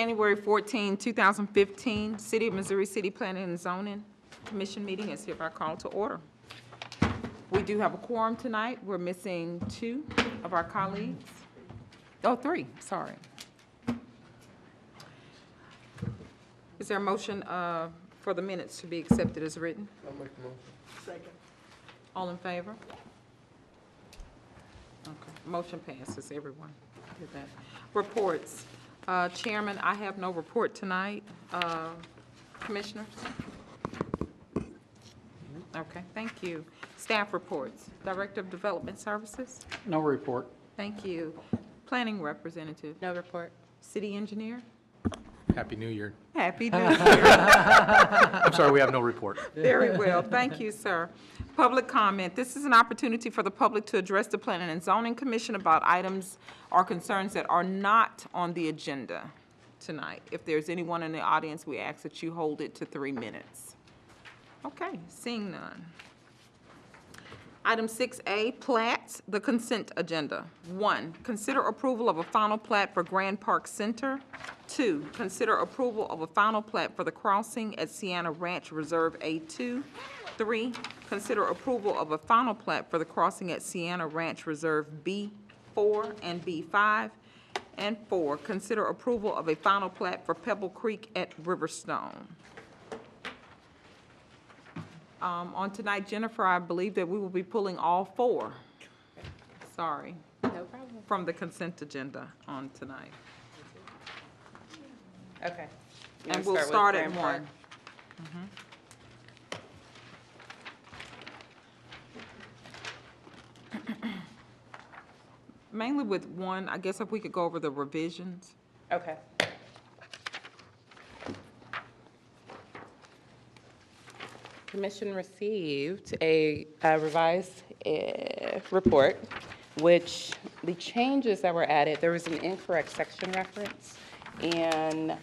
January 14, 2015, City of Missouri City Planning and Zoning Commission meeting is hereby called to order. We do have a quorum tonight. We're missing 2 of our colleagues. Oh, 3, sorry. Is there a motion for the minutes to be accepted as written? I'll make the motion. Second. All in favor? Okay, motion passes, everyone. Did that. Reports. Chairman, I have no report tonight. Commissioners? Okay, thank you. Staff reports. Director of Development Services? No report. Thank you. Planning representative? No report. City engineer? Happy New Year. Happy New Year. I'm sorry, we have no report. Very well, thank you, sir. Public comment. This is an opportunity for the public to address the Planning and Zoning Commission about items or concerns that are not on the agenda tonight. If there's anyone in the audience, we ask that you hold it to 3 minutes. Okay, seeing none. Item 6A, plats, the consent agenda. 1, consider approval of a final plat for Grand Park Center. 2, consider approval of a final plat for the crossing at Sienna Ranch Reserve A2. 3, consider approval of a final plat for the crossing at Sienna Ranch Reserve B4 and B5. And 4, consider approval of a final plat for Pebble Creek at Riverstone. On tonight, Jennifer, I believe that we will be pulling all 4. Sorry. No problem. From the consent agenda on tonight. Okay. And we'll start at 1. Mainly with 1, I guess if we could go over the revisions. Okay. Commission received a revised report, which the changes that were added, there was an incorrect section reference in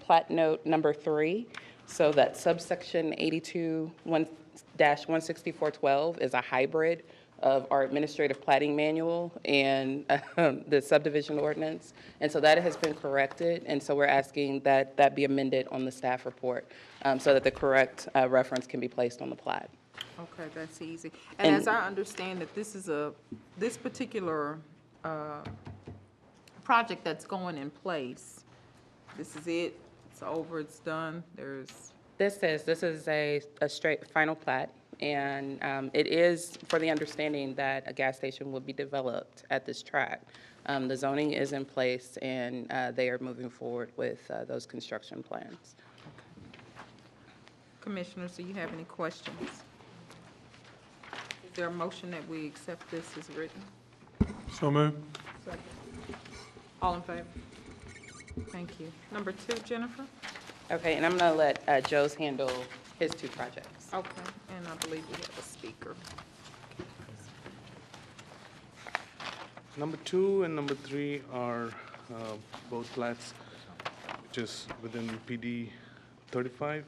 plat note number 3. So that subsection 82-16412 is a hybrid of our administrative plating manual and the subdivision ordinance. And so that has been corrected, and so we're asking that that be amended on the staff report so that the correct reference can be placed on the plat. Okay, that's easy. And as I understand it, this is this particular project that's going in place. This is it, it's over, it's done, This is a straight final plat, and it is for the understanding that a gas station will be developed at this tract. The zoning is in place, and they are moving forward with those construction plans. Commissioners, do you have any questions? Is there a motion that we accept this as written? So moved. All in favor? Thank you. Number 2, Jennifer? Okay, and I'm going to let Joe's handle his 2 projects. Okay, and I believe we have a speaker. Number 2 and number 3 are both plats, which is within PD 35,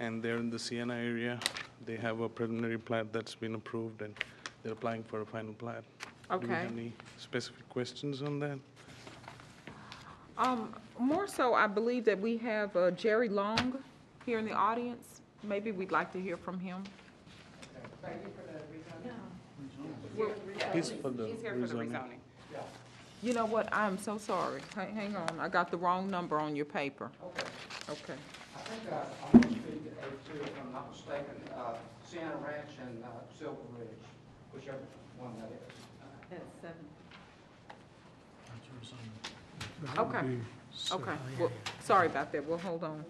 and they're in the Sienna area. They have a preliminary plat that's been approved, and they're applying for a final plat. Do you Okay. have any specific questions on that? More so, I believe that we have Jerry Long here in the audience. Maybe we'd like to hear from him. He's for the He's here for the rezoning. rezoning. You know what, I'm so sorry. Hang on, I got the wrong number on your paper. Okay. I think I'm going to speak at A2, if I'm not mistaken, Sienna Ranch and Silver Ridge, whichever one that is. That's 7. Okay, okay. Well, sorry about that, we'll hold on.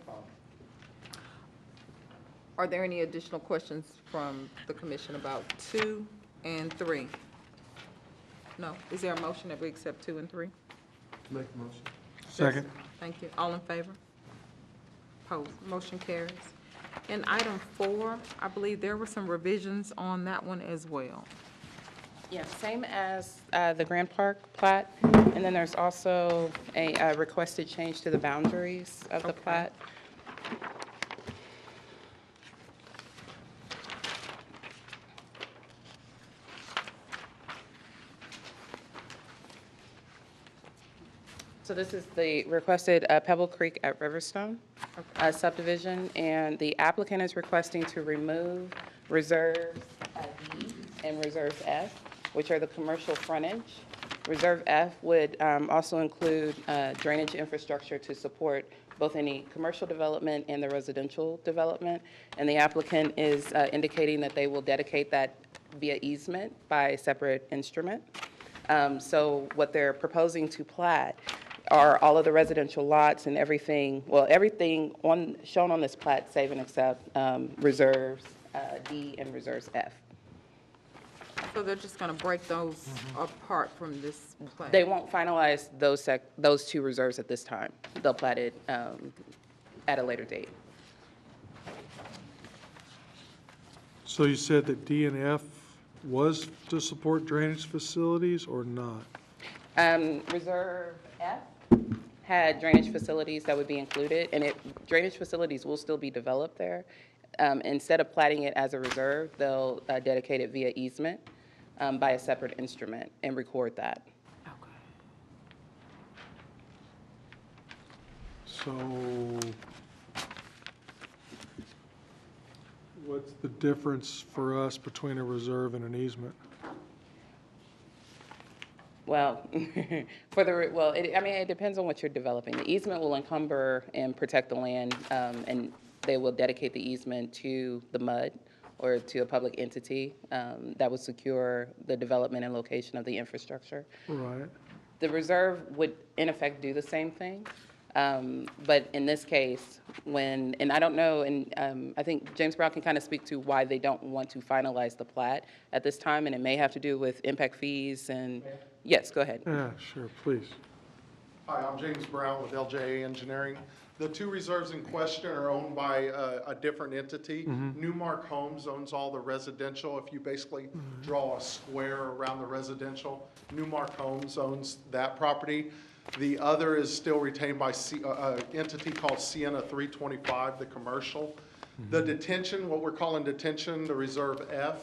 Are there any additional questions from the commission about 2 and 3? No. Is there a motion that we accept 2 and 3? Make the motion. Second. Thank you. All in favor? Opposed? Motion carries. And item 4, I believe there were some revisions on that one as well. Yeah, same as the Grand Park plat, and then there's also a requested change to the boundaries of the Okay. plat. So this is the requested Pebble Creek at Riverstone subdivision, and the applicant is requesting to remove reserves D and reserve F, which are the commercial frontage. Reserve F would also include drainage infrastructure to support both any commercial development and the residential development. And the applicant is indicating that they will dedicate that via easement by a separate instrument. So what they're proposing to plat are all of the residential lots and everything, well, everything shown on this plat, save and except reserves D and reserves F. So they're just going to break those apart from this plan? They won't finalize those two reserves at this time. They'll plat it at a later date. So you said that D and F was to support drainage facilities or not? Reserve F had drainage facilities that would be included, and drainage facilities will still be developed there. Instead of platting it as a reserve, they'll dedicate it via easement by a separate instrument and record that. So what's the difference for us between a reserve and an easement? Well, I mean, it depends on what you're developing. The easement will encumber and protect the land, and they will dedicate the easement to the MUD or to a public entity that would secure the development and location of the infrastructure. Right. The reserve would, in effect, do the same thing. But in this case, and I don't know, and I think James Brown can kind of speak to why they don't want to finalize the plat at this time, and it may have to do with impact fees and, yes, go ahead. Yeah, sure, please. Hi, I'm James Brown with LJA Engineering. The two reserves in question are owned by a different entity. Newmark Homes owns all the residential. If you basically draw a square around the residential, Newmark Homes owns that property. The other is still retained by an entity called Sienna 325, the commercial. The detention, what we're calling detention, the Reserve F,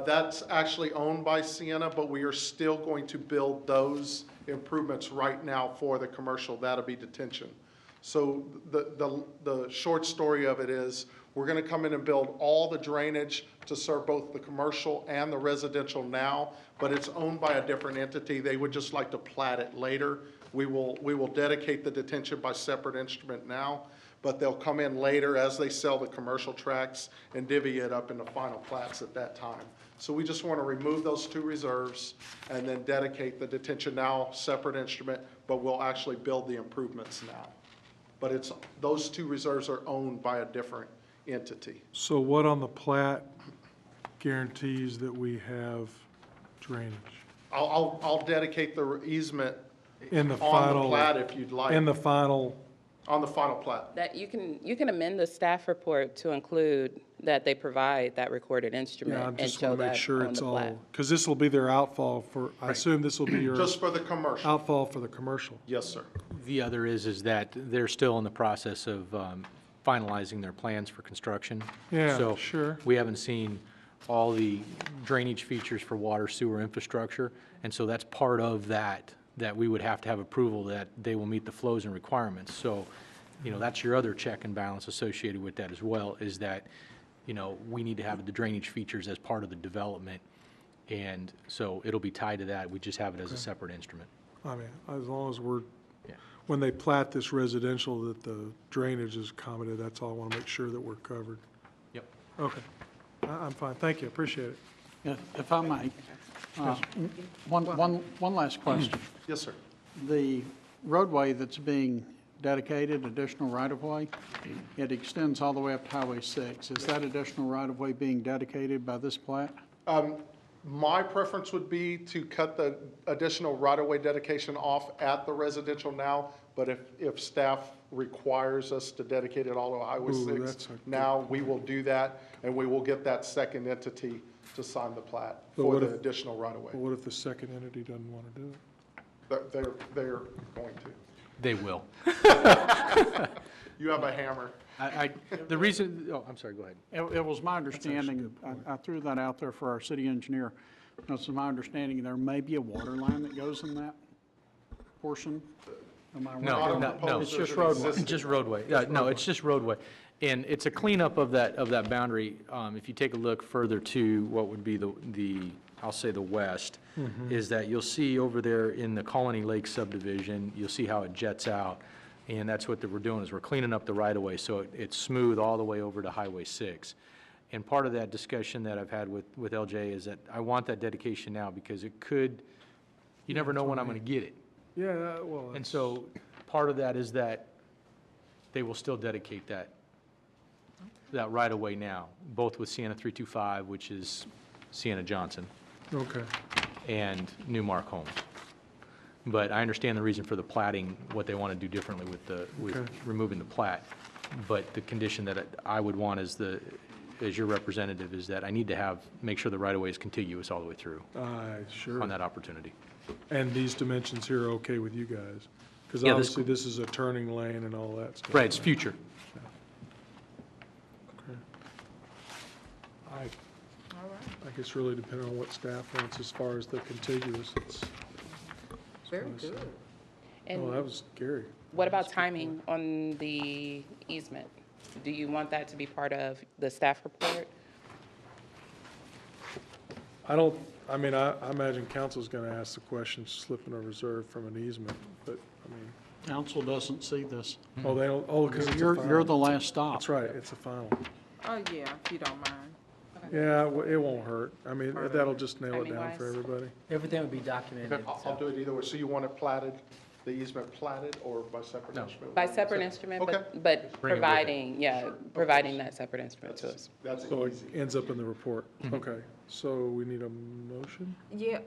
that's actually owned by Sienna, but we are still going to build those improvements right now for the commercial. That'll be detention. So the short story of it is we're going to come in and build all the drainage to serve both the commercial and the residential now, but it's owned by a different entity. They would just like to plat it later. We will dedicate the detention by separate instrument now, but they'll come in later as they sell the commercial tracts and divvy it up into final plats at that time. So we just want to remove those two reserves and then dedicate the detention now, separate instrument, but we'll actually build the improvements now. But those two reserves are owned by a different entity. So what on the plat guarantees that we have drainage? I'll dedicate the easement In the on final, the plat if you'd like. in the final, On the final plat. That you can amend the staff report to include that they provide that recorded yeah, I instrument and just show want to that make sure on it's the all, plat. because this will be their outfall for, I assume this will be your Just for the commercial. outfall for the commercial. Yes, sir. The other is that they're still in the process of finalizing their plans for construction. Yeah, So sure. we haven't seen all the drainage features for water sewer infrastructure, and so that's part of that we would have to have approval that they will meet the flows and requirements. So, that's your other check and balance associated with that as well, is that, we need to have the drainage features as part of the development. And so it'll be tied to that. We just have it as a separate instrument. I mean, as long as we're, Yeah. when they plat this residential, that the drainage is accommodated, that's all I want to make sure that we're covered. Yep. Okay. I'm fine, thank you, appreciate it. If I may, one last question. Yes, sir. The roadway that's being dedicated, additional right-of-way, it extends all the way up to Highway 6. Is that additional right-of-way being dedicated by this plat? My preference would be to cut the additional right-of-way dedication off at the residential now, but if staff requires us to dedicate it all to Highway Ooh, 6 that's a good now, we will do that, and we will get that second entity to sign the plat But for what the if- additional right-of-way. But what if the second entity doesn't want to do it? They're going to. They will. You have a hammer. The reason, I'm sorry, go ahead. It was my understanding, I threw that out there for our city engineer. It's my understanding there may be a water line that goes in that portion. Am I wrong? No, Bottom no, no. proposed It's just is an roadway. existing Just roadway. Yeah, no, it's just roadway. And it's a cleanup of that boundary. If you take a look further to what would be I'll say the west, is that you'll see over there in the Colony Lake subdivision, you'll see how it jets out. And that's what we're doing, is we're cleaning up the right-of-way, so it's smooth all the way over to Highway 6. And part of that discussion that I've had with LJ is that I want that dedication now, because it could, you never know when I'm gonna get it. Yeah, well, And so, part of that is that they will still dedicate that right-of-way now, both with Sienna 325, which is Sienna Johnson, okay. and Newmark Homes. But I understand the reason for the plating, what they want to do differently with Okay. removing the plat. But the condition that I would want as your representative is that I need to make sure the right-of-way is contiguous all the way through Sure. on that opportunity. And these dimensions here are okay with you guys? Because Yeah, obviously this is a turning lane and all that stuff. Right, it's future. I guess really depending on what staff wants as far as the contiguous, it's, Very what I good. said. And Oh, that was scary. what about timing on the easement? Do you want that to be part of the staff report? I imagine council's gonna ask the question, slipping a reserve from an easement, but, Council doesn't see this. they don't, because it's a You're final. the last stop. That's right, it's a final. Oh, yeah, if you don't mind. Yeah, it won't hurt. That'll just nail it down for Timing-wise? everybody. Everything would be documented. I'll do it either way. So you want it platted, the easement platted, or by separate instrument? By separate instrument, Okay. but Bring it with it. providing that separate instrument to us. That's So it easy. ends up in the report. Okay, so we need a motion? Yeah,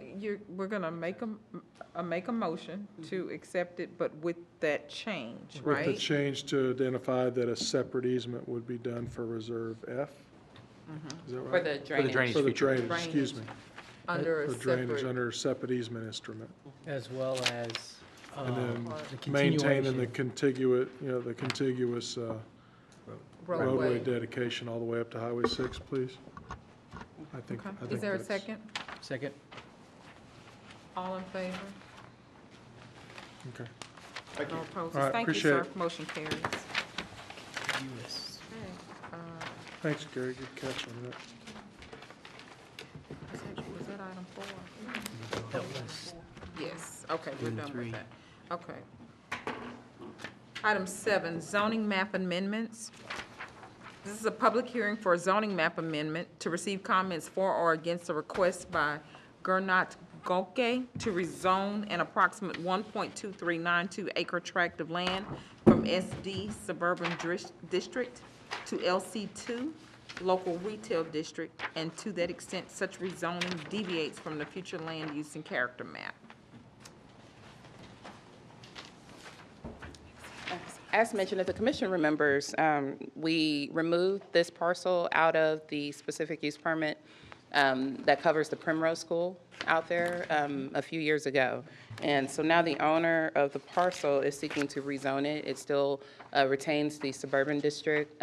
we're gonna make a motion to accept it, but with that change, With the right? change to identify that a separate easement would be done for Reserve F? Is that For right? the For the drainage. drainage For the feature. drainage, excuse me. Under a For drainage, separate, under a separate easement instrument. As well as And then the maintaining the continuation. contiguous roadway roadway. dedication all the way up to Highway 6, please. I think Okay. Is there a that's- second? Second. All in favor? Okay. Thank you. No opposed? All right, Thank you, appreciate sir. it. Motion carries. US. Thanks, Gary, good catch on that. Was that item 4? That was Yes, okay, we're Item done with 3. that. Okay. Item 7, zoning map amendments. This is a public hearing for a zoning map amendment to receive comments for or against a request by Gernot Golke to rezone an approximate 1.2392 acre tract of land from SD Suburban District to LC2 Local Retail District, and to that extent, such rezoning deviates from the future land use and character map. As mentioned, if the commission remembers, we removed this parcel out of the specific use permit that covers the Primrose School out there a few years ago. And so now the owner of the parcel is seeking to rezone it. It still retains the suburban district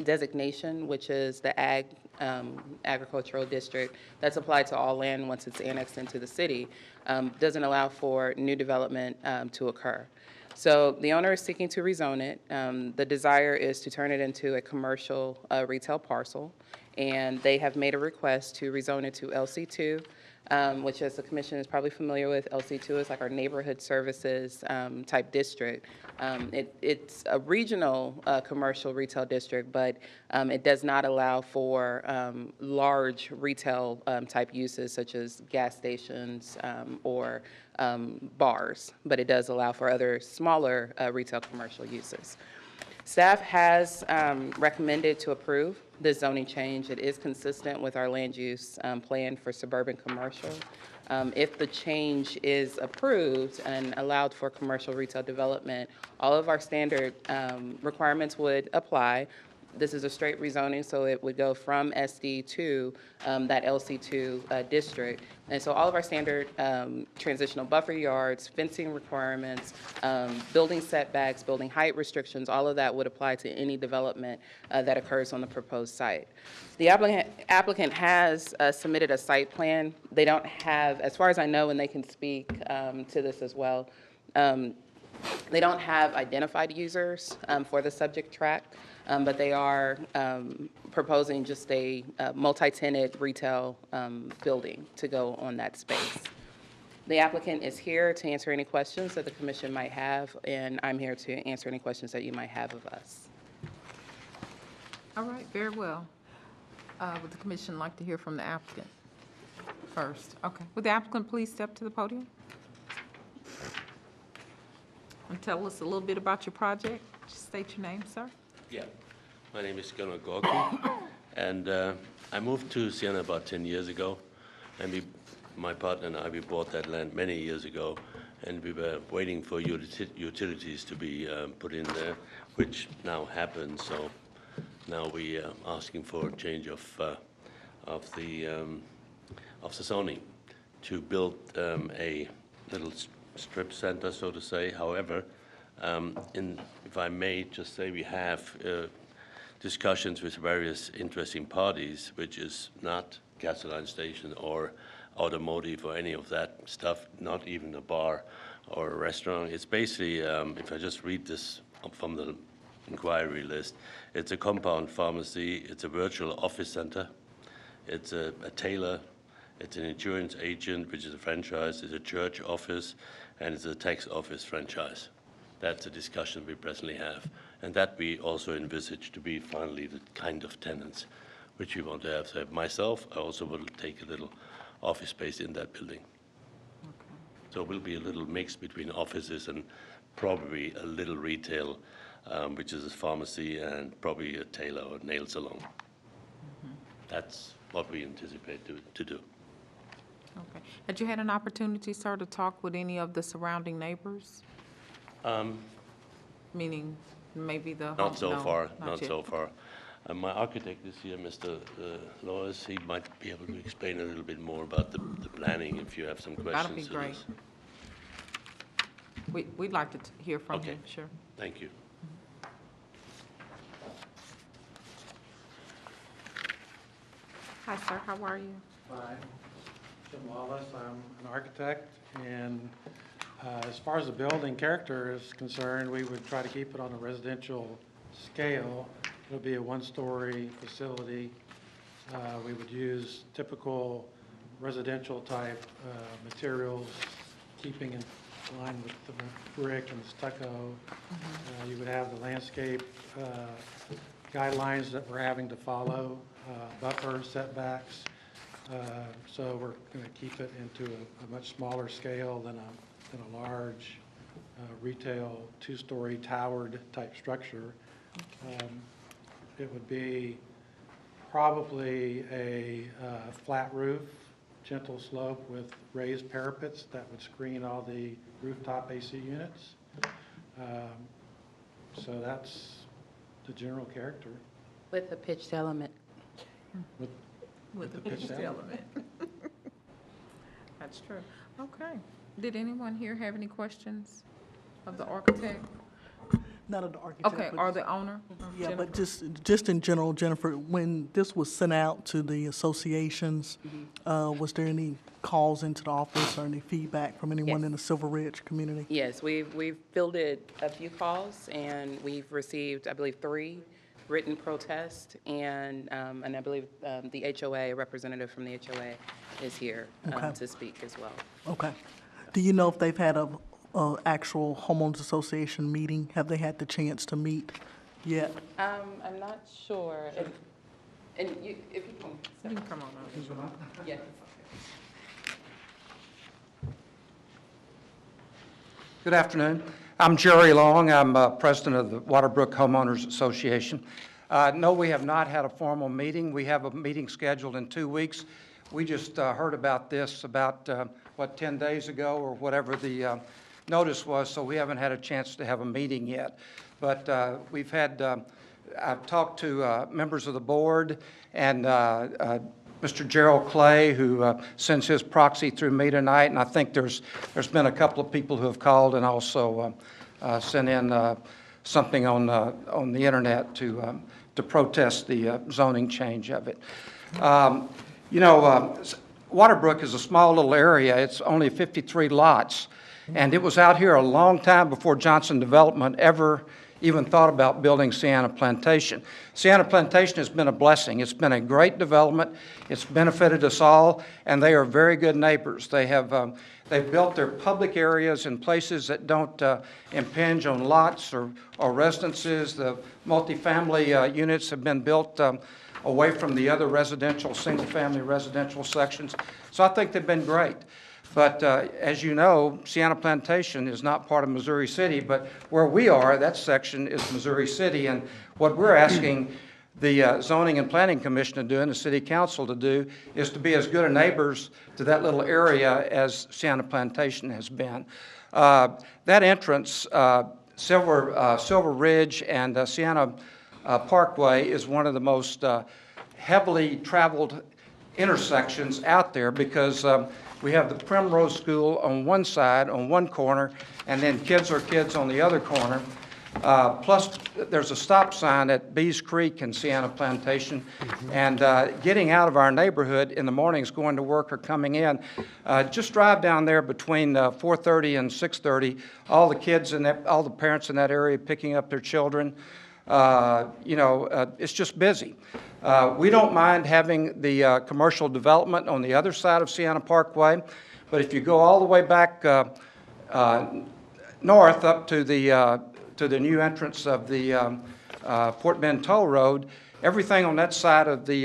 designation, which is the agricultural district that's applied to all land once it's annexed into the city. Doesn't allow for new development to occur. So the owner is seeking to rezone it. The desire is to turn it into a commercial retail parcel, and they have made a request to rezone it to LC2, which, as the commission is probably familiar with, LC2 is like our neighborhood services type district. It's a regional commercial retail district, but it does not allow for large retail type uses such as gas stations or bars, but it does allow for other smaller retail commercial uses. Staff has recommended to approve this zoning change. It is consistent with our land use plan for suburban commercial. If the change is approved and allowed for commercial retail development, all of our standard requirements would apply. This is a straight rezoning, so it would go from SD to that LC2 district. And so all of our standard transitional buffer yards, fencing requirements, building setbacks, building height restrictions, all of that would apply to any development that occurs on the proposed site. The applicant has submitted a site plan. They don't have, as far as I know, and they can speak to this as well, They don't have identified users for the subject tract, but they are proposing just a multi-tenant retail building to go on that space. The applicant is here to answer any questions that the commission might have, and I'm here to answer any questions that you might have of us. All right, very well. Would the commission like to hear from the applicant first? Okay. Would the applicant please step to the podium? And tell us a little bit about your project. Just state your name, sir. Yeah, my name is Gunnar Gorky, and I moved to Siena about 10 years ago, and my partner and I, we bought that land many years ago, and we were waiting for utilities to be put in there, which now happened, so now we are asking for a change of the zoning to build a little strip center, so to say. However, if I may just say, we have discussions with various interesting parties, which is not gasoline station or automotive or any of that stuff, not even a bar or a restaurant. It's basically, if I just read this from the inquiry list, it's a compound pharmacy, it's a virtual office center, it's a tailor, it's an insurance agent, which is a franchise, it's a church office, and it's a tax office franchise. That's a discussion we presently have, and that we also envisage to be finally the kind of tenants which we want to have. So myself, I also will take a little office space in that building. So it will be a little mix between offices and probably a little retail, which is a pharmacy, and probably a tailor or nail salon. That's what we anticipate to do. Okay. Had you had an opportunity, sir, to talk with any of the surrounding neighbors? Meaning maybe the... Not so no, far, not not yet. so far. My architect is here, Mr. Lois. He might be able to explain a little bit more about the planning if you have some questions. That'd be to great. this. We'd like to hear from Okay. him, sure. Thank you. Hi, sir, how are you? Hi, Jim Wallace, I'm an architect, and as far as the building character is concerned, we would try to keep it on a residential scale. It'll be a one-story facility. We would use typical residential type materials, keeping in line with the brick and stucco. You would have the landscape guidelines that we're having to follow, buffer setbacks. So we're going to keep it into a much smaller scale than a large retail two-story towered type structure. It would be probably a flat roof, gentle slope with raised parapets that would screen all the rooftop AC units. So that's the general character. With a pitched element. With the pitched pitched element. element. That's true. Okay. Did anyone here have any questions of the architect? Not of the architect. Okay, but or the owner? Yeah, Jennifer? but just in general, Jennifer, when this was sent out to the associations, was there any calls into the office or any feedback from anyone Yes. in the Silver Ridge community? Yes, we've fielded a few calls, and we've received, I believe, 3 written protests, and I believe the HOA, a representative from the HOA is here Okay. to speak as well. Okay. Do you know if they've had a actual homeowners association meeting? Have they had the chance to meet yet? I'm not sure. And you, if you can. You can come on up. Yes. Good afternoon. I'm Jerry Long. I'm president of the Waterbrook Homeowners Association. No, we have not had a formal meeting. We have a meeting scheduled in 2 weeks. We just heard about this about, 10 days ago or whatever the notice was, so we haven't had a chance to have a meeting yet. But we've had, I've talked to members of the board and Mr. Gerald Clay, who sends his proxy through me tonight, and I think there's been a couple of people who have called and also sent in something on the internet to protest the zoning change of it. You know, Waterbrook is a small little area. It's only 53 lots, And it was out here a long time before Johnson Development ever even thought about building Sienna Plantation. Sienna Plantation has been a blessing. It's been a great development. It's benefited us all, and they are very good neighbors. They have they've built their public areas in places that don't impinge on lots or residences. The multifamily units have been built away from the other residential, single-family residential sections. So I think they've been great. But as you know, Sienna Plantation is not part of Missouri City, but where we are, that section is Missouri City. And what we're asking the Zoning and Planning Commission to do and the City Council to do is to be as good a neighbors to that little area as Sienna Plantation has been. That entrance, Silver Ridge and Sienna Parkway is one of the most heavily traveled intersections out there because we have the Primrose School on one side, on one corner, and then Kids Are Kids on the other corner. Plus, there's a stop sign at Bees Creek and Sienna Plantation. And getting out of our neighborhood in the mornings, going to work or coming in, just drive down there between 4:30 and 6:30. All the kids and all the parents in that area picking up their children. It's just busy. We don't mind having the commercial development on the other side of Sienna Parkway, but if you go all the way back north up to the new entrance of the Fort Bend Toll Road, everything on that side of the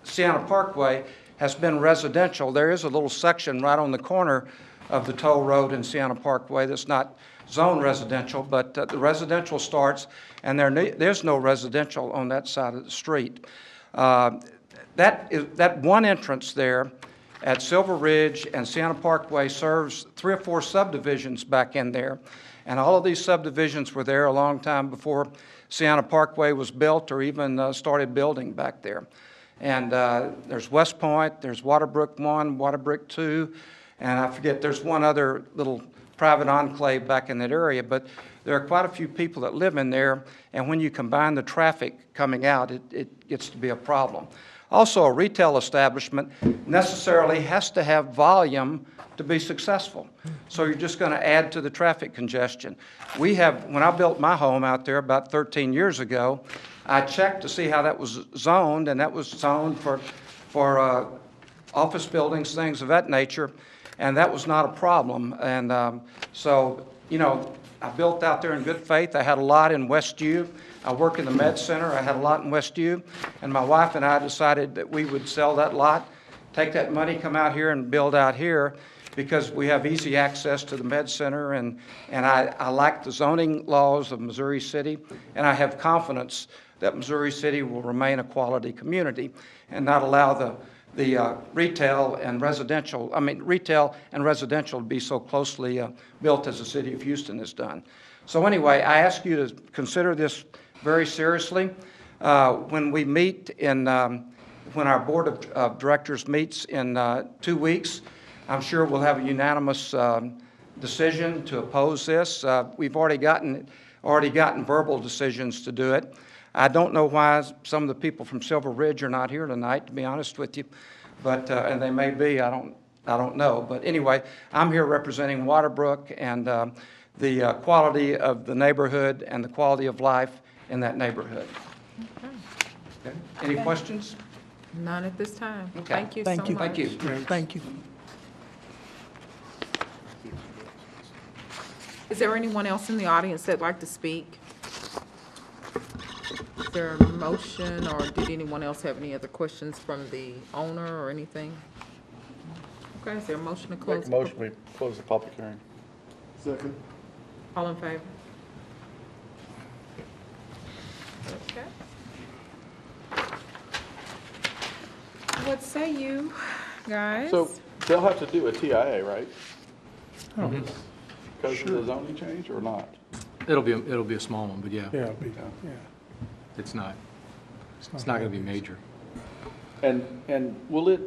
Sienna Parkway has been residential. There is a little section right on the corner of the Toll Road and Sienna Parkway that's not zone residential, but the residential starts, and there's no residential on that side of the street. That one entrance there at Silver Ridge and Sienna Parkway serves 3 or 4 subdivisions back in there, and all of these subdivisions were there a long time before Sienna Parkway was built or even started building back there. And there's West Point, there's Waterbrook 1, Waterbrook 2, and I forget, there's one other little private enclave back in that area, but there are quite a few people that live in there, and when you combine the traffic coming out, it gets to be a problem. Also, a retail establishment necessarily has to have volume to be successful. So you're just going to add to the traffic congestion. When I built my home out there about 13 years ago, I checked to see how that was zoned, and that was zoned for office buildings, things of that nature, and that was not a problem. And I built out there in good faith. I had a lot in Westview. I work in the Med Center. I had a lot in Westview, and my wife and I decided that we would sell that lot, take that money, come out here and build out here, because we have easy access to the Med Center, and I like the zoning laws of Missouri City, and I have confidence that Missouri City will remain a quality community and not allow the retail and residential to be so closely built as the city of Houston has done. So anyway, I ask you to consider this very seriously. When we meet when our board of directors meets in 2 weeks, I'm sure we'll have a unanimous decision to oppose this. We've already gotten verbal decisions to do it. I don't know why some of the people from Silver Ridge are not here tonight, to be honest with you, but and they may be. I don't know. But anyway, I'm here representing Waterbrook and the quality of the neighborhood and the quality of life in that neighborhood. Okay. Any questions? None at this time. Okay. Thank you so much. Thank you. Thank you. Is there anyone else in the audience that'd like to speak? Is there a motion, or did anyone else have any other questions from the owner or anything? Okay, is there a motion to close? Make a motion, we close the public hearing. Second. All in favor? Okay. What say you, guys? So they'll have to do a TIA, right? Because of the zoning change or not? It'll be a small one, but yeah, Yeah, it's not going to be major. And will it,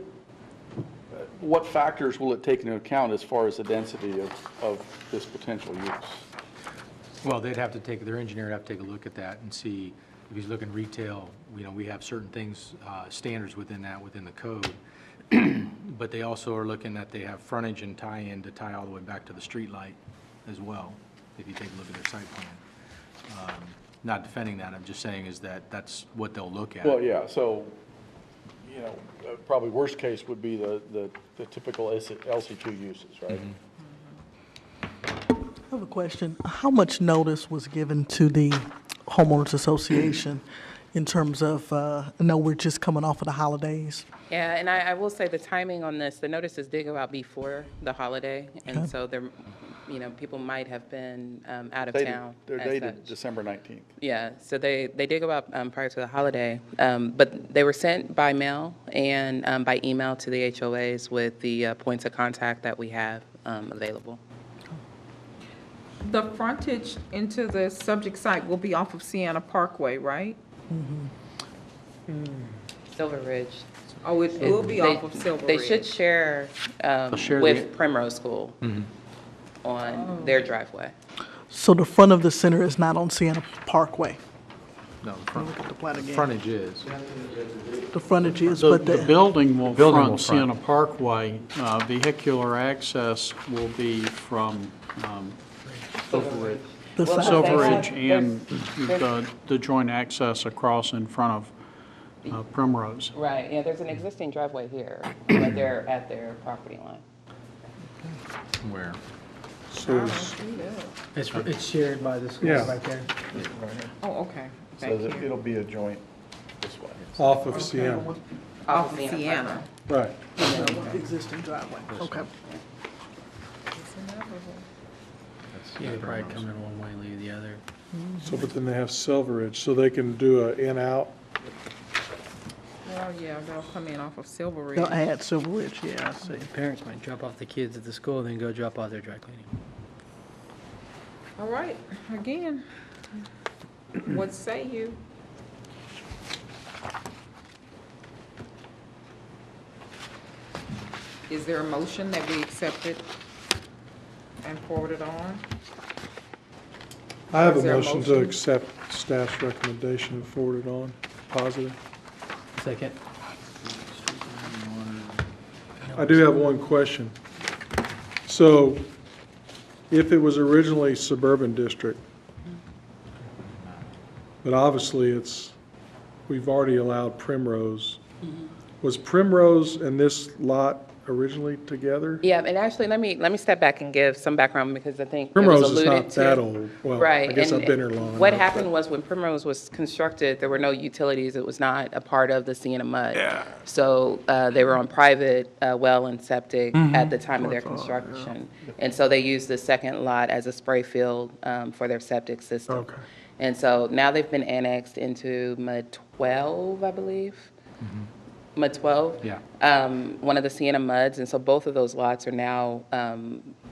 what factors will it take into account as far as the density of this potential use? Well, their engineer would have to take a look at that and see if he's looking retail. We have certain things, standards within the code. But they also are looking at, they have frontage and tie-in to tie all the way back to the street light as well, if you take a look at their site plan. Not defending that, I'm just saying is that that's what they'll look at. Well, yeah, so, probably worst case would be the typical LC2 uses, right? I have a question. How much notice was given to the homeowners association in terms of, I know we're just coming off of the holidays? Yeah, and I will say the timing on this, the notices did go out before the holiday, and so there, people might have been out of town. They're as dated such. December 19th. Yeah, so they did go out prior to the holiday, but they were sent by mail and by email to the HOAs with the points of contact that we have available. The frontage into the subject site will be off of Sienna Parkway, right? Silver Ridge. Oh, it will be off of Silver They Ridge. should share share with Primrose School on their driveway. So the front of the center is not on Sienna Parkway? No, Look at the plan again. frontage is. The frontage is, The but the the, building will Building will front front. Sienna Parkway. Vehicular access will be from Silver Ridge. the Well, side. Silver They have- Ridge and the joint access across in front of Primrose. Right, yeah, there's an existing driveway here, but they're at their property line. Where? So It's shared by the school Yeah. right there. Oh, okay. So Thank that you. it'll be a joint this way. off of Sienna, Off of Sienna. right. Existing driveway, okay. Yeah, they probably come in one way, leave the other. So, but then they have Silver Ridge, so they can do a in-out. Well, yeah, they'll come in off of Silver Ridge. They'll add Silver Ridge, yeah, I So see. the parents might drop off the kids at the school, then go drop off their dry cleaning. All right, again, what say you? Is there a motion that we accept it and forward it on? I have Is a there a motion to motion? accept staff's recommendation and forward it on, positive. Second. I do have one question. So if it was originally suburban district, but obviously we've already allowed Primrose. Was Primrose and this lot originally together? Yeah, and actually, let me step back and give some background because I think it Primrose was is alluded not to. that old. Well, I Right. guess and I've been here long What enough, happened but- was when Primrose was constructed, there were no utilities. It was not a part of the Sienna Mud. Yeah. So they were on private well and septic at the time of their construction. And so they used the second lot as a spray field for their septic system. Okay. And so now they've been annexed into MUD 12, I believe. MUD 12? Yeah. One of the Sienna MUDs, and so both of those lots are now,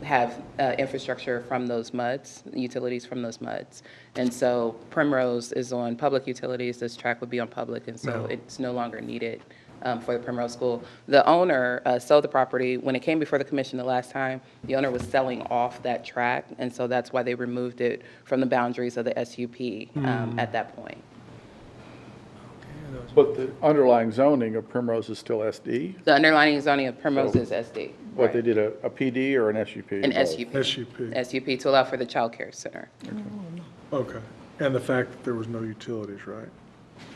have infrastructure from those MUDs, utilities from those MUDs. And so Primrose is on public utilities, this track would be on public, and so it's no longer needed for the Primrose School. The owner sold the property. When it came before the commission the last time, the owner was selling off that track, and so that's why they removed it from the boundaries of the SUP at that point. But the underlying zoning of Primrose is still SD? The underlying zoning of Primrose So- is SD. What, they right. did a PD or an SUP? An Both. SUP. SUP, SUP to allow for the child care center. okay. And the fact that there was no utilities, right?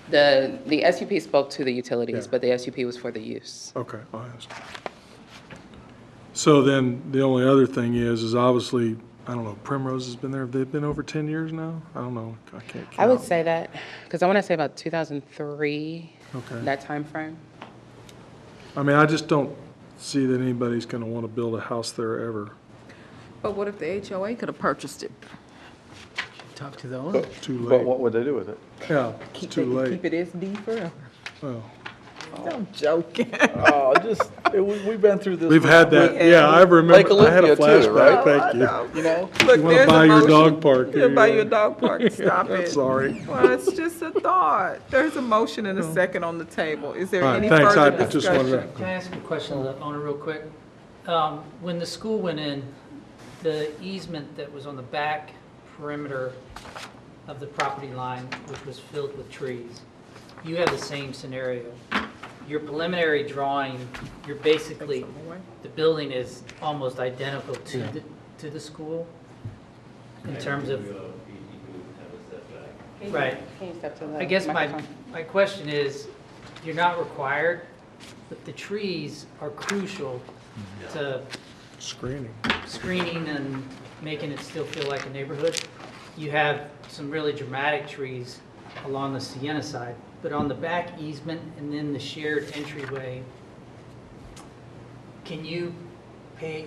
The SUP spoke to the utilities, Yeah. but the SUP was for the use. Okay, I'll ask. So then, the only other thing is obviously, I don't know, Primrose has been there, they've been over 10 years now? I don't know, I can't count. I would say that, because I want to say about 2003, Okay. that time frame. I mean, I just don't see that anybody's gonna wanna build a house there ever. But what if the HOA could have purchased it? Talk to the owner. Too But late. what would they do with it? Yeah, it's too late. Keep it SD forever. Well, I'm joking. Oh, we've been through this. we've had that, yeah, I Lake remember, I had a Olympia too, flashback, right? thank you. You know? Look, You wanna there's a buy your motion. dog park, Yeah, here buy you your go. dog park, stop it. Sorry. Well, it's just a thought. There's a motion and a second on the table. Is there All right, any thanks. further I just wanted discussion? to- Can I ask a question of the owner real quick? When the school went in, the easement that was on the back perimeter of the property line, which was filled with trees, you have the same scenario. your preliminary drawing, you're basically, the building is almost identical to the school in terms of, right. Can you step to the I guess microphone? my question is, you're not required, but the trees are crucial to screening and making it still feel like a neighborhood. You have some really dramatic trees along the Sienna side, but on the back easement and then the shared entryway, can you pay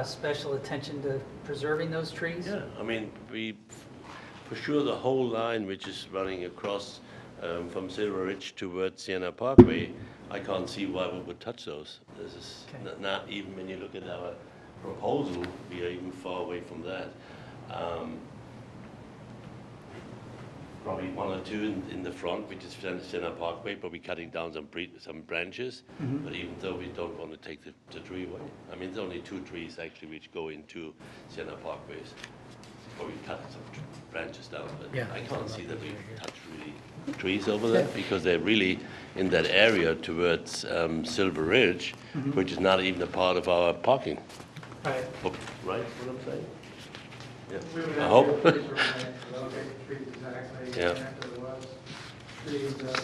special attention to preserving those trees? Yeah, I mean, for sure, the whole line which is running across from Silver Ridge towards Sienna Parkway, I can't see why we would touch those. This is not even when you look at our proposal, we are even far away from that. Probably one or two in the front, which is Sienna Parkway, but we're cutting down some branches. But even though we don't want to take the tree away, I mean, there's only 2 trees actually which go into Sienna Parkways. But we cut some branches down, but I can't see that we touch really trees over there because they're really in that area towards Silver Ridge, which is not even a part of our parking. Right. Right, what I'm saying? We Yeah. would I have hope. to locate the trees exactly. Yeah. And if there was trees that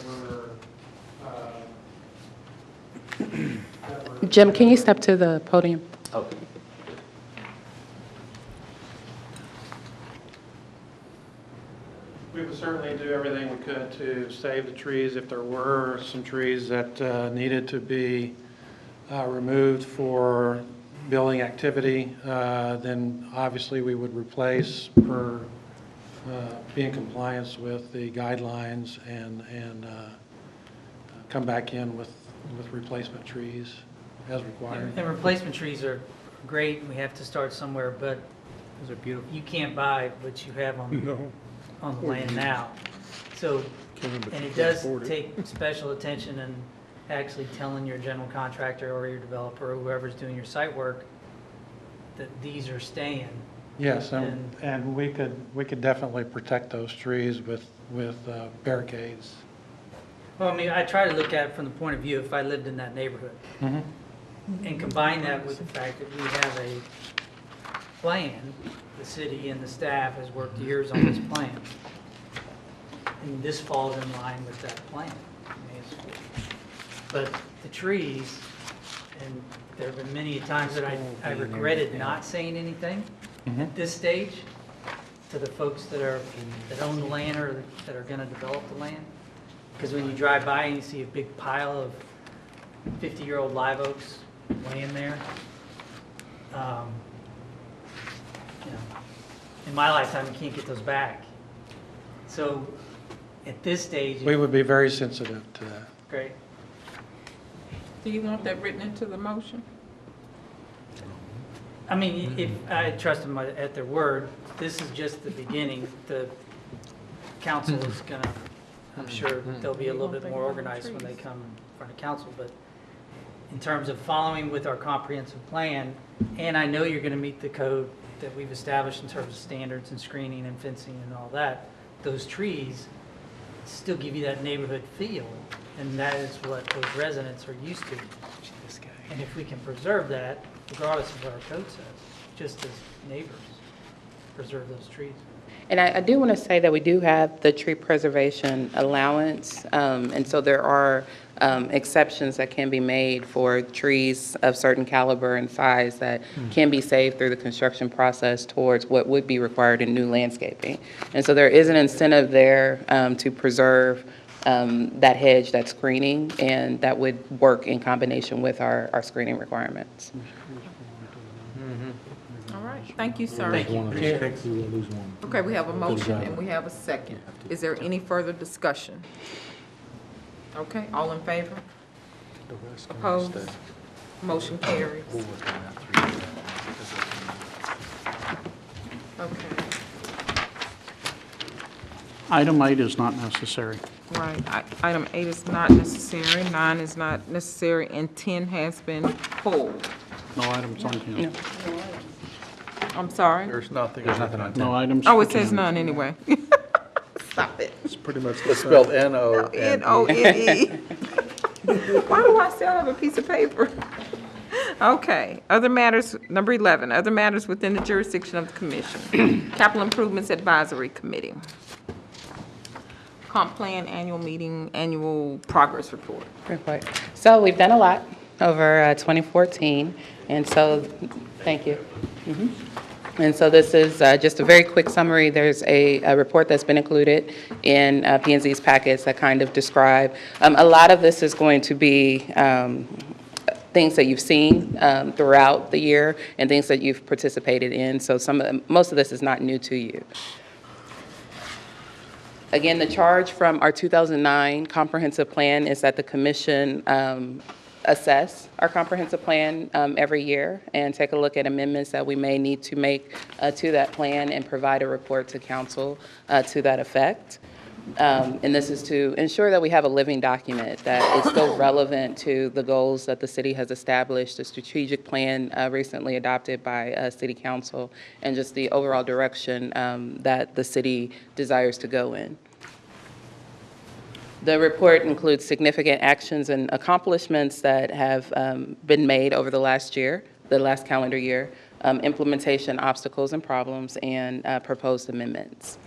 were, Jim, can you step to the podium? Okay. we would certainly do everything we could to save the trees. If there were some trees that needed to be removed for building activity, then obviously we would replace per be in compliance with the guidelines and come back in with replacement trees as required. And replacement trees are great, and we have to start somewhere, but Those are beautiful. you can't buy what you have on the land now. So, and it does take special attention and actually telling your general contractor or your developer or whoever's doing your site work that these are staying. Yes, and we could definitely protect those trees with barricades. Well, I mean, I try to look at it from the point of view if I lived in that neighborhood. And combine that with the fact that we have a plan, the city and the staff has worked years on this plan. And this falls in line with that plan. I mean, but the trees, and there have been many times that I regretted not saying anything at this stage to the folks that own the land or that are gonna develop the land. Because when you drive by and you see a big pile of 50-year-old live oaks laying there, you know, in my lifetime, you can't get those back. So at this stage. We would be very sensitive to that. Great. Do you want that written into the motion? I mean, if I trust them at their word, this is just the beginning. The council is gonna, I'm sure they'll be a little bit more organized when they come in front of council, but in terms of following with our comprehensive plan, and I know you're gonna meet the code that we've established in terms of standards and screening and fencing and all that, those trees still give you that neighborhood feel, and that is what those residents are used to. And if we can preserve that, regardless of what our code says, just as neighbors, preserve those trees. And I do want to say that we do have the tree preservation allowance, and so there are exceptions that can be made for trees of certain caliber and size that can be saved through the construction process towards what would be required in new landscaping. And so there is an incentive there to preserve that hedge, that screening, and that would work in combination with our screening requirements. All right, thank you, sir. We will lose one. Okay, we have a motion and we have a second. Is there any further discussion? Okay, all in favor? Opposed? Motion carries. Okay, Item 8 is not necessary. right. Item 8 is not necessary, 9 is not necessary, and 10 has been pulled. No items on 10. I'm sorry? There's nothing on No items. Oh, for it says 10. none anyway. Stop it. It's pretty much the It's same. spelled N-O-N-E. N-O-N-E. Why do I still have a piece of paper? Okay, other matters, number 11, other matters within the jurisdiction of the commission. Capital Improvements Advisory Committee. Comp Plan Annual Meeting, Annual Progress Report. Report. So we've done a lot over 2014, and so, thank you. And so this is just a very quick summary. There's a report that's been included in P&Z's packets that kind of describe, a lot of this is going to be things that you've seen throughout the year and things that you've participated in. So most of this is not new to you. Again, the charge from our 2009 comprehensive plan is that the commission assess our comprehensive plan every year and take a look at amendments that we may need to make to that plan and provide a report to council to that effect. And this is to ensure that we have a living document that is still relevant to the goals that the city has established, the strategic plan recently adopted by City Council, and just the overall direction that the city desires to go in. The report includes significant actions and accomplishments that have been made over the last year, the last calendar year, implementation obstacles and problems, and proposed amendments.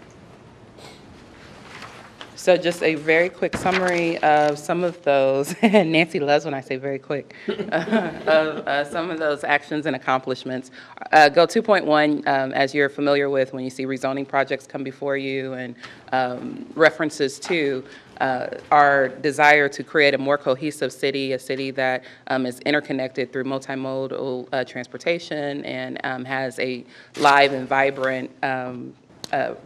So just a very quick summary of some of those, and Nancy loves when I say very quick, of some of those actions and accomplishments. Go 2.1, as you're familiar with when you see rezoning projects come before you, and references to our desire to create a more cohesive city, a city that is interconnected through multimodal transportation and has a live and vibrant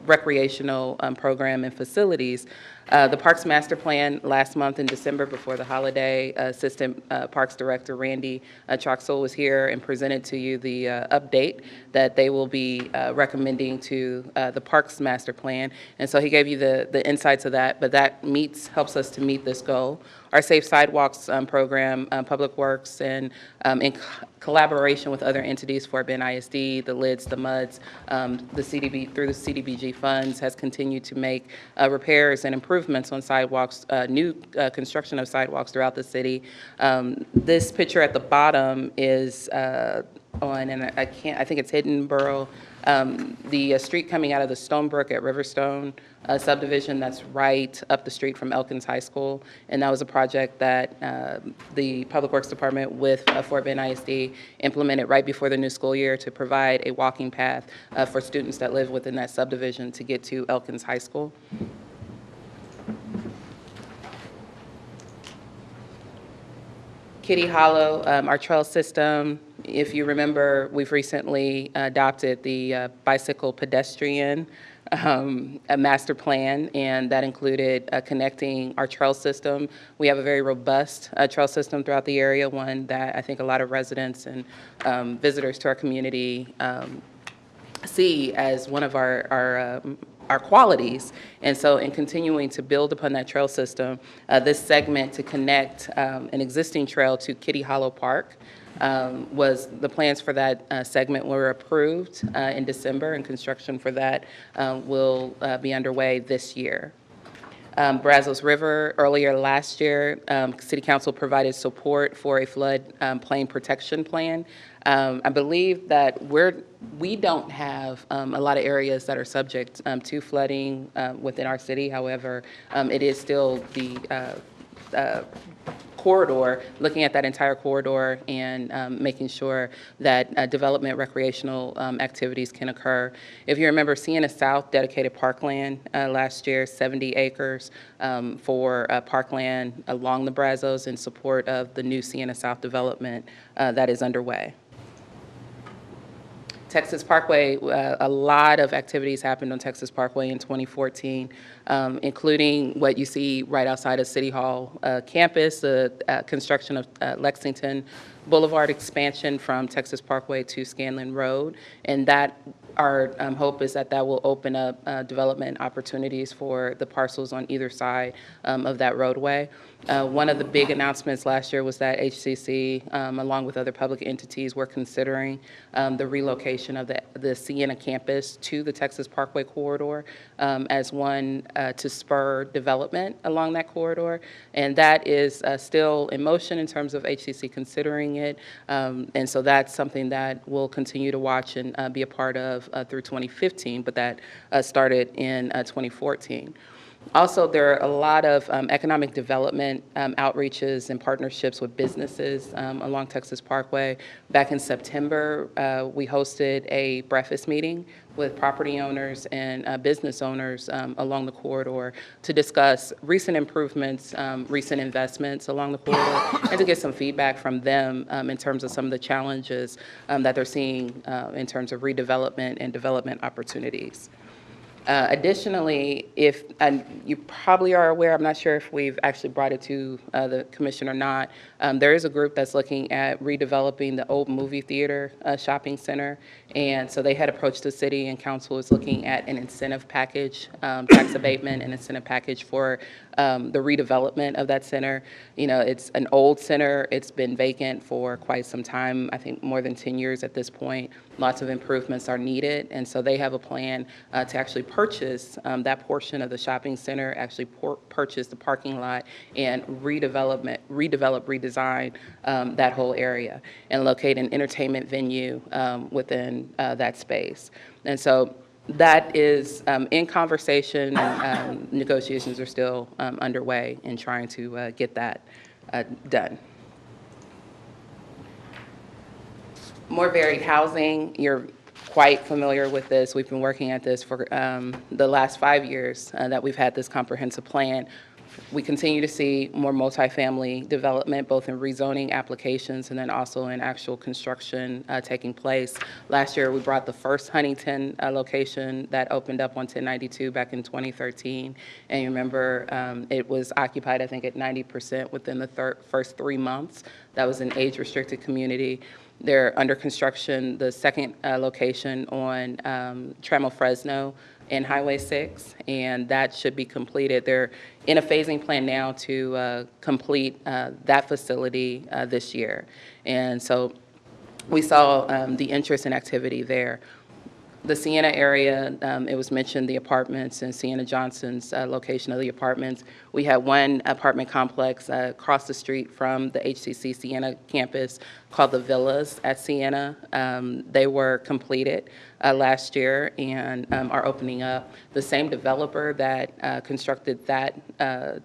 recreational program and facilities. The Parks Master Plan last month in December before the holiday, Assistant Parks Director Randy Troxel was here and presented to you the update that they will be recommending to the Parks Master Plan. And so he gave you the insights of that, but that helps us to meet this goal. Our Safe Sidewalks program, Public Works, and in collaboration with other entities, Fort Bend ISD, the LIDS, the MUDs, the CDB, through the CDBG funds, has continued to make repairs and improvements on sidewalks, new construction of sidewalks throughout the city. This picture at the bottom is on, and I think it's Hiddenboro, the street coming out of the Stonebrook at Riverstone subdivision that's right up the street from Elkins High School. And that was a project that the Public Works Department with Fort Bend ISD implemented right before the new school year to provide a walking path for students that live within that subdivision to get to Elkins High School. Kitty Hollow, our trail system. If you remember, we've recently adopted the bicycle pedestrian a master plan, and that included connecting our trail system. We have a very robust trail system throughout the area, one that I think a lot of residents and visitors to our community see as one of our qualities. And so in continuing to build upon that trail system, this segment to connect an existing trail to Kitty Hollow Park was the plans for that segment were approved in December, and construction for that will be underway this year. Brazos River, earlier last year, City Council provided support for a flood plain protection plan. I believe that we don't have a lot of areas that are subject to flooding within our city. However, it is still the corridor, looking at that entire corridor and making sure that development recreational activities can occur. If you remember, Sienna South dedicated parkland last year, 70 acres for parkland along the Brazos in support of the new Sienna South development that is underway. Texas Parkway, a lot of activities happened on Texas Parkway in 2014, including what you see right outside of City Hall campus, the construction of Lexington Boulevard expansion from Texas Parkway to Scanlon Road, and that our hope is that that will open up development opportunities for the parcels on either side of that roadway. One of the big announcements last year was that HCC, along with other public entities, were considering the relocation of the Sienna campus to the Texas Parkway corridor as one to spur development along that corridor. And that is still in motion in terms of HCC considering it. And so that's something that we'll continue to watch and be a part of through 2015, but that started in 2014. Also, there are a lot of economic development outreaches and partnerships with businesses along Texas Parkway. Back in September, we hosted a breakfast meeting with property owners and business owners along the corridor to discuss recent improvements, recent investments along the corridor, and to get some feedback from them in terms of some of the challenges that they're seeing in terms of redevelopment and development opportunities. Additionally, if you probably are aware, I'm not sure if we've actually brought it to the commission or not, there is a group that's looking at redeveloping the old movie theater shopping center. And so they had approached the city, and council is looking at an incentive package, tax abatement and incentive package for the redevelopment of that center. You know, it's an old center. It's been vacant for quite some time, I think more than 10 years at this point. Lots of improvements are needed, and so they have a plan to actually purchase that portion of the shopping center, actually purchase the parking lot, and redevelop, redesign that whole area, and locate an entertainment venue within that space. And so that is in conversation, and negotiations are still underway in trying to get that done. More varied housing, you're quite familiar with this. We've been working at this for the last 5 years that we've had this comprehensive plan. We continue to see more multifamily development, both in rezoning applications and then also in actual construction taking place. Last year, we brought the first Huntington location that opened up on 1092 back in 2013. And you remember, it was occupied, I think, at 90% within the first 3 months. That was an age-restricted community. They're under construction, the second location on Trammell Fresno and Highway 6, and that should be completed. They're in a phasing plan now to complete that facility this year. And so we saw the interest and activity there. The Sienna area, it was mentioned the apartments and Sienna Johnson's location of the apartments. We had one apartment complex across the street from the HCC Sienna campus called the Villas at Sienna. They were completed last year and are opening up. The same developer that constructed that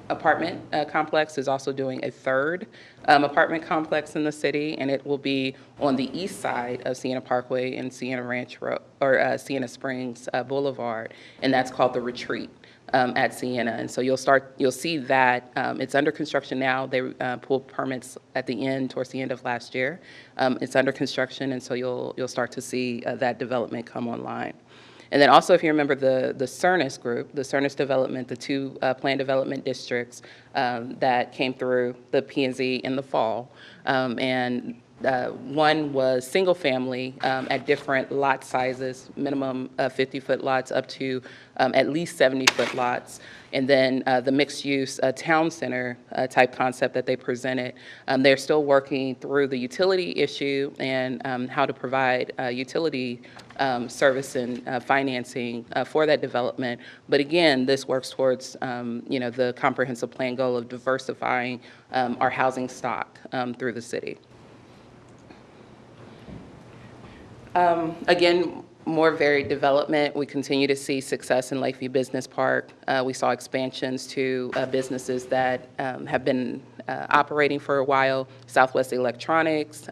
apartment complex is also doing a third apartment complex in the city, and it will be on the east side of Sienna Parkway and Sienna Ranch Road, or Sienna Springs Boulevard, and that's called the Retreat at Sienna. And so you'll see that it's under construction now. They pulled permits at the end, towards the end of last year. It's under construction, and so you'll start to see that development come online. And then also, if you remember the Cernus group, the Cernus development, the two planned development districts that came through the P&Z in the fall, and one was single family at different lot sizes, minimum 50-foot lots up to at least 70-foot lots. And then the mixed use town center type concept that they presented, they're still working through the utility issue and how to provide utility service and financing for that development. But again, this works towards the comprehensive plan goal of diversifying our housing stock through the city. Again, more varied development. We continue to see success in Lakeview Business Park. We saw expansions to businesses that have been operating for a while. Southwest Electronics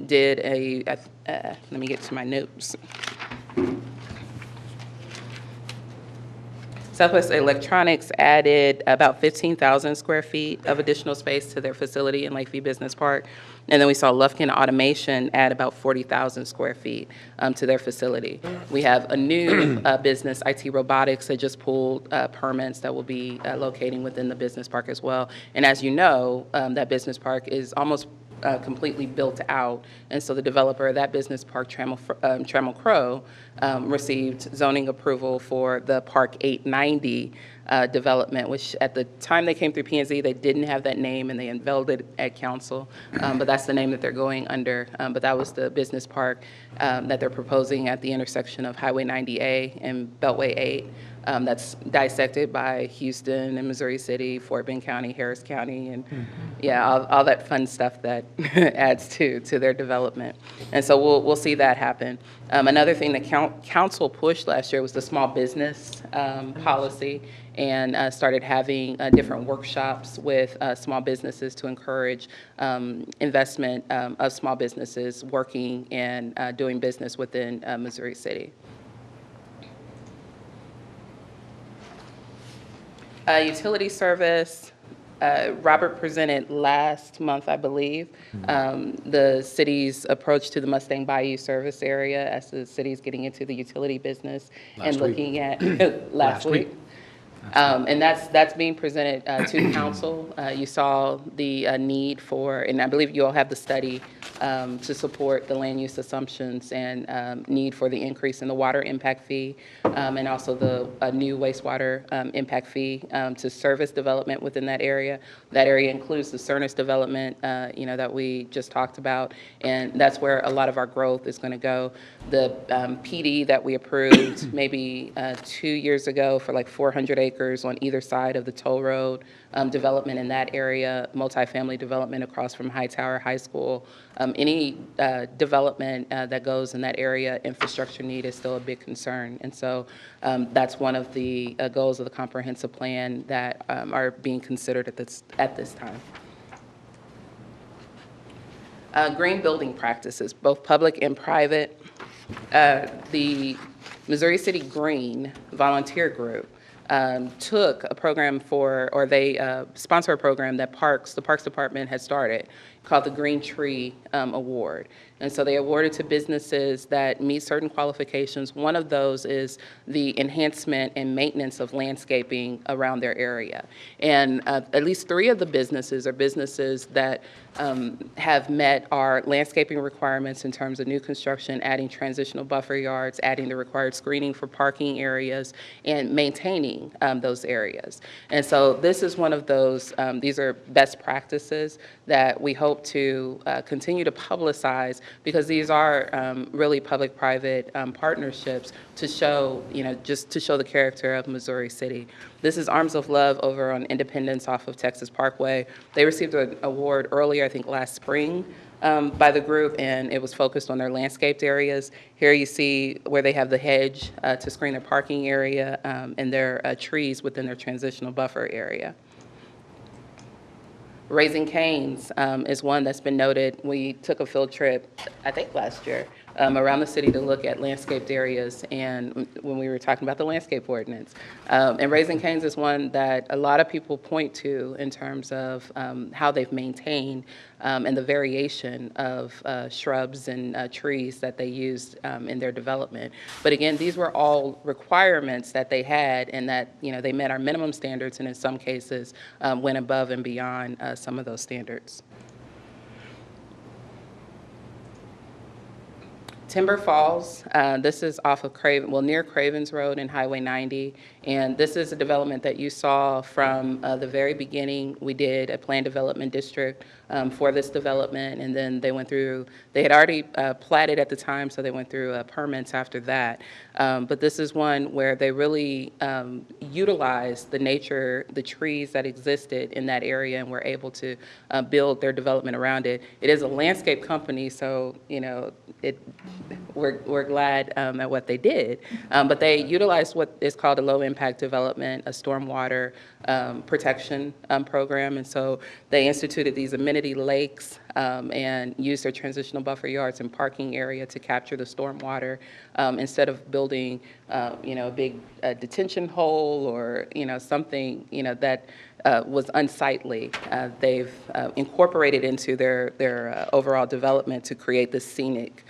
did let me get to my notes. Southwest Electronics added about 15,000 square feet of additional space to their facility in Lakeview Business Park. And then we saw Lufkin Automation add about 40,000 square feet to their facility. We have a new business, IT Robotics, that just pulled permits that will be locating within the business park as well. And as you know, that business park is almost completely built out. And so the developer of that business park, Trammell Crow, received zoning approval for the Park 890 development, which at the time they came through P&Z, they didn't have that name, and they unveiled it at council. But that's the name that they're going under. But that was the business park that they're proposing at the intersection of Highway 90A and Beltway 8. That's dissected by Houston and Missouri City, Fort Bend County, Harris County, and yeah, all that fun stuff that adds to their development. And so we'll see that happen. Another thing that council pushed last year was the small business policy, and started having different workshops with small businesses to encourage investment of small businesses working and doing business within Missouri City. Utility service, Robert presented last month, I believe, the city's approach to the Mustang Bayou service area as the city's getting into the utility business and looking at last week. And that's being presented to council. You saw the need for, and I believe you all have the study to support the land use assumptions and need for the increase in the water impact fee, and also the new wastewater impact fee to service development within that area. That area includes the Cernus development, that we just talked about, and that's where a lot of our growth is going to go. The PD that we approved maybe 2 years ago for like 400 acres on either side of the toll road, development in that area, multifamily development across from Hightower High School. Any development that goes in that area, infrastructure need is still a big concern. And so that's one of the goals of the comprehensive plan that are being considered at this time. Green building practices, both public and private. The Missouri City Green Volunteer Group took a program they sponsor a program that the Parks Department had started called the Green Tree Award. And so they awarded to businesses that meet certain qualifications. One of those is the enhancement and maintenance of landscaping around their area. And at least 3 of the businesses are businesses that have met our landscaping requirements in terms of new construction, adding transitional buffer yards, adding the required screening for parking areas, and maintaining those areas. And so this is one of those, these are best practices that we hope to continue to publicize, because these are really public-private partnerships to show, just to show the character of Missouri City. This is Arms of Love over on Independence off of Texas Parkway. They received an award earlier, I think last spring, by the group, and it was focused on their landscaped areas. Here you see where they have the hedge to screen their parking area and their trees within their transitional buffer area. Raising Cane's is one that's been noted. We took a field trip, I think last year, around the city to look at landscaped areas, and when we were talking about the landscape ordinance. And Raising Cane's is one that a lot of people point to in terms of how they've maintained and the variation of shrubs and trees that they used in their development. But again, these were all requirements that they had, and that they met our minimum standards, and in some cases went above and beyond some of those standards. Timber Falls, this is off of near Cravens Road and Highway 90, and this is a development that you saw from the very beginning. We did a planned development district for this development, and then they had already platted at the time, so they went through permits after that. But this is one where they really utilized the trees that existed in that area, and were able to build their development around it. It is a landscape company, so we're glad at what they did. But they utilized what is called a low-impact development, a stormwater protection program. And so they instituted these amenity lakes and used their transitional buffer yards and parking area to capture the stormwater instead of building, a big detention hole or, something, that was unsightly. They've incorporated into their overall development to create this scenic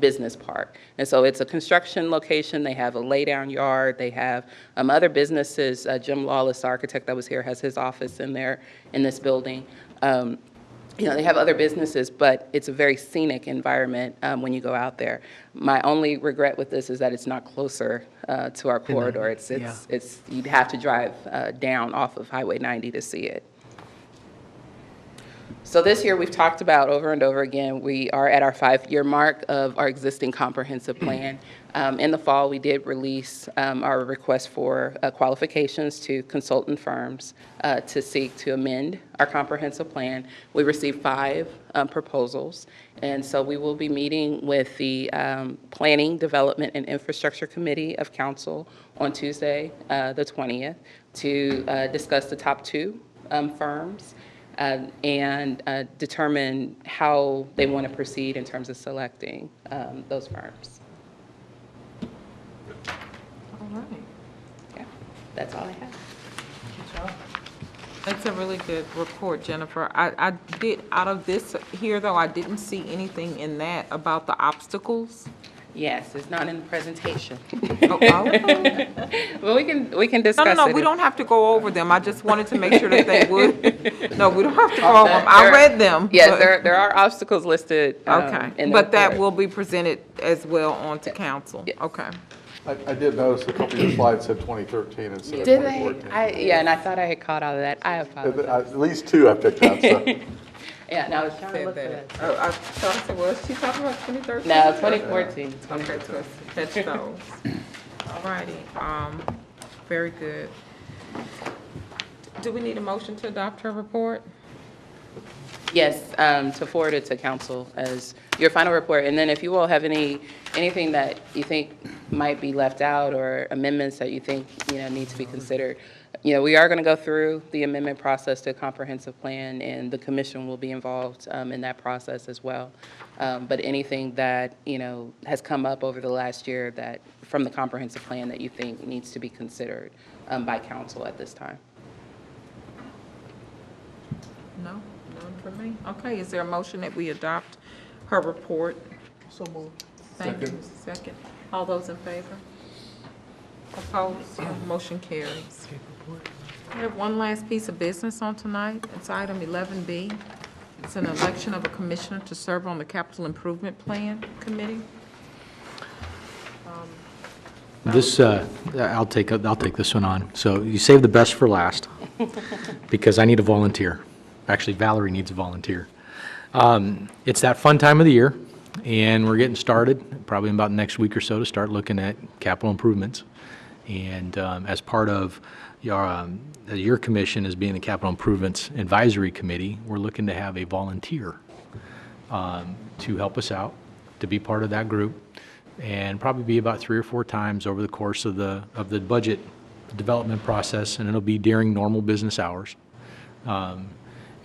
business park. And so it's a construction location. They have a lay-down yard. They have other businesses. Jim Lawless, the architect that was here, has his office in this building. you know, they have other businesses, but it's a very scenic environment when you go out there. My only regret with this is that it's not closer to our corridor. It's you'd have to drive down off of Highway 90 to see it. So this year, we've talked about over and over again, we are at our 5-year mark of our existing comprehensive plan. In the fall, we did release our request for qualifications to consultant firms to seek to amend our comprehensive plan. We received 5 proposals, and so we will be meeting with the Planning, Development, and Infrastructure Committee of Council on Tuesday, the 20th, to discuss the top 2 firms and determine how they want to proceed in terms of selecting those firms. All right. Yeah, that's all I have. That's a really good report, Jennifer. I did, out of this here, though, I didn't see anything in that about the obstacles. Yes, it's not in the presentation. Oh, okay. Well, we can No, discuss it. no, we don't have to go over them. I just wanted to make sure that they would. No, we don't have to go over them. I read them. Yes, but- there are obstacles listed. Okay, in the but that report. will be presented as well onto council. Yes. Okay. I did notice a couple of your slides said 2013 instead of Did they? 2014. Yeah, and I thought I had caught all of that. I apologize. At least 2 I picked up, so. Yeah, no, I was trying to Said look for that. that. Oh, I thought I said, well, she talking about 2013? No, 2014. Okay, so catch those. All righty, very good. Do we need a motion to adopt her report? Yes, to forward it to council as your final report. And then if you all have anything that you think might be left out or amendments that you think, you know, need to be considered, you know, we are going to go through the amendment process to a comprehensive plan, and the commission will be involved in that process as well. But anything that, you know, has come up over the last year that, from the comprehensive plan, that you think needs to be considered by council at this time. No, none for me. Okay, is there a motion that we adopt her report? So moved. Thank you. Second. All those in favor? Opposed? Motion carries. We have one last piece of business on tonight. It's item 11B. It's an election of a commissioner to serve on the Capital Improvement Plan Committee. This, I'll take this one on. So you save the best for last, because I need a volunteer. Actually, Valerie needs a volunteer. It's that fun time of the year, and we're getting started, probably in about next week or so, to start looking at capital improvements. And as part of your commission as being the Capital Improvements Advisory Committee, we're looking to have a volunteer to help us out, to be part of that group, and probably be about 3 or 4 times over the course of the budget development process, and it'll be during normal business hours.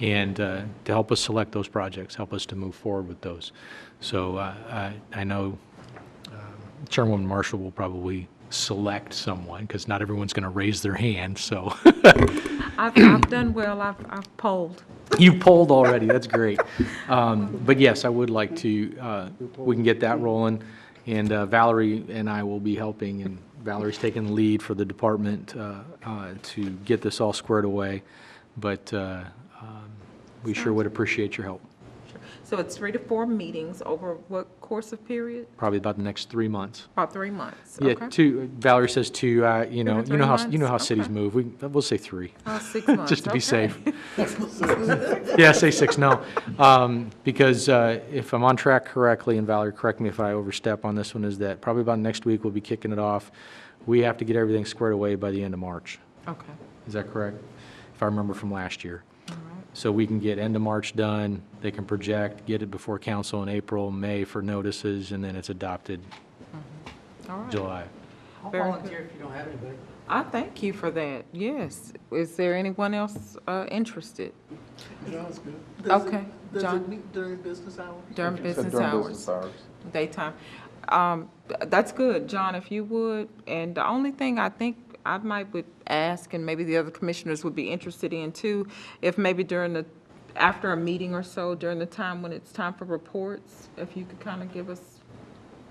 And to help us select those projects, help us to move forward with those. So I know Chairwoman Marshall will probably select someone, because not everyone's going to raise their hand, so. I've done well. I've polled. You've polled already, that's great. But yes, I would like to, we can get that rolling, and Valerie and I will be helping, and Valerie's taking the lead for the department to get this all squared away, but we sure would appreciate your help. So it's 3 to 4 meetings over what course of period? Probably about the next 3 months. About 3 months, Yeah, okay. 2, Valerie says 2, you know, 3 you know how months? cities Okay. move. We'll say 3. 6 months, Just to be okay. safe. Yeah, say 6, no. Because if I'm on track correctly, and Valerie, correct me if I overstep on this one, is that probably about next week we'll be kicking it off. We have to get everything squared away by the end of March. Okay. Is that correct? If I remember from last year. So we can get end of March done, they can project, get it before council in April, May for notices, and then it's adopted All right. July. I'll Very volunteer if you don't have anybody. I thank you for that, yes. Is there anyone else interested? John's good. Okay, Does John? it meet during business hours? During business During hours? business hours. Daytime. That's good, John, if you would. And the only thing I think I might would ask, and maybe the other commissioners would be interested in too, if maybe after a meeting or so, during the time when it's time for reports, if you could kind of give us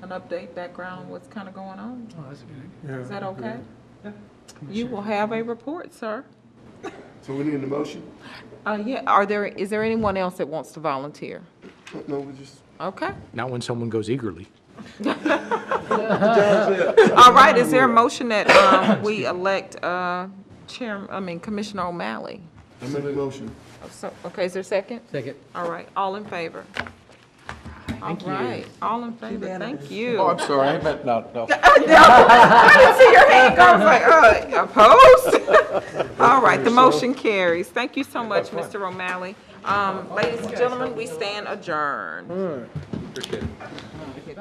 an update, background, what's kind of going on? Yeah, Is that okay? Yeah. You will have a report, sir. So we need a motion? Yeah, is there anyone else that wants to volunteer? No, we just. Okay. Not when someone goes eagerly. All right, is there a motion that we elect Commissioner O'Malley? I make a motion. Okay, is there a second? Second. All right, all in favor? All right, all in favor, thank you. Oh, I'm sorry, I meant, no. No, I didn't see your hand go, I was like, opposed? All right, the motion carries. Thank you so much, Mr. O'Malley. Ladies and gentlemen, we stand adjourned. All right. Appreciate it.